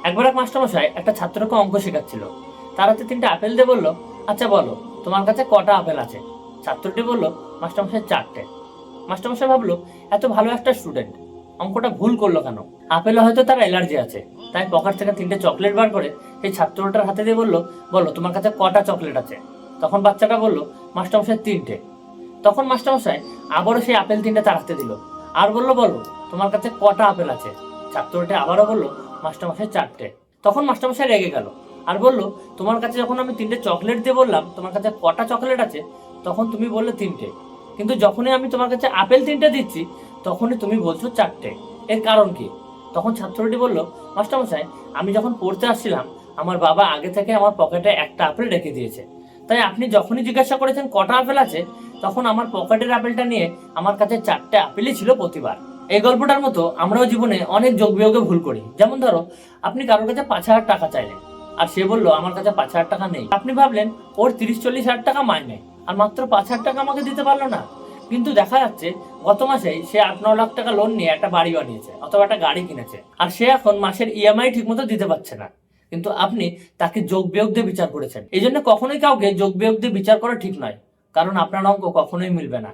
একবার এক মাস্টারমশাই একটা ছাত্রকে অঙ্ক শেখাচ্ছিল। তার হাতে 3টে আপেল দিয়ে বলল, আচ্ছা বলো তোমার কাছে কটা আপেল আছে? ছাত্রটি বলল, মাস্টারমশাই 4টে। মাস্টারমশাই ভাবলো, এত ভালো একটা স্টুডেন্ট অঙ্কটা ভুল করলো কেন? আপেলে হয়তো তার অ্যালার্জি আছে। তাই পকেট থেকে 3টে চকলেট বার করে সেই ছাত্রটার হাতে দিয়ে বলল, বলো তোমার কাছে কটা চকলেট আছে? তখন বাচ্চাটা বলল, মাস্টারমশাই 3টে। তখন মাস্টারমশাই আবারও সেই আপেল 3টে তার হাতে দিল আর বলল, বলো তোমার কাছে কটা আপেল আছে? ছাত্রটি আবারও বলল, মাস্টারমশাই 4টে। তখন মাস্টারমশাই রেগে গেল আর বলল, তোমার কাছে যখন আমি 3টে চকলেট দিয়ে বললাম তোমার কাছে কটা চকলেট আছে, তখন তুমি বললে 3টে, কিন্তু যখনই আমি তোমার কাছে আপেল 3টে দিচ্ছি তখনই তুমি বলছো 4টে। এর কারণ কি? তখন ছাত্রটি বলল, মাস্টারমশাই আমি যখন পড়তে আসছিলাম আমার বাবা আগে থেকে আমার পকেটে একটা আপেল রেখে দিয়েছে, তাই আপনি যখনই জিজ্ঞাসা করেছেন কটা আপেল আছে, তখন আমার পকেটের আপেলটা নিয়ে আমার কাছে 4টে আপেলই ছিল প্রতিবার। এই গল্পটার মতো আমরাও জীবনে অনেক যোগ বিয়োগে ভুল করি। যেমন ধরো, আপনি কারোর কাছে 5,000 টাকা চাইলেন আর সে বললো আমার কাছে 5,000 টাকা নেই। আপনি ভাবলেন ওর 30-40 হাজার টাকা মাইনে আর মাত্র 5,000 টাকা আমাকে দিতে পারলো না। কিন্তু দেখা যাচ্ছে গত মাসেই সে 8-9 লাখ টাকা লোন নিয়ে একটা বাড়ি বানিয়েছে অথবা একটা গাড়ি কিনেছে, আর সে এখন মাসের ইএমআই ঠিকমতো দিতে পারছে না। কিন্তু আপনি তাকে যোগ বিয়োগ দিয়ে বিচার করেছেন। এই জন্য কখনোই কাউকে যোগ বিয়োগ দিয়ে বিচার করা ঠিক নয়, কারণ আপনার অঙ্ক কখনোই মিলবে না।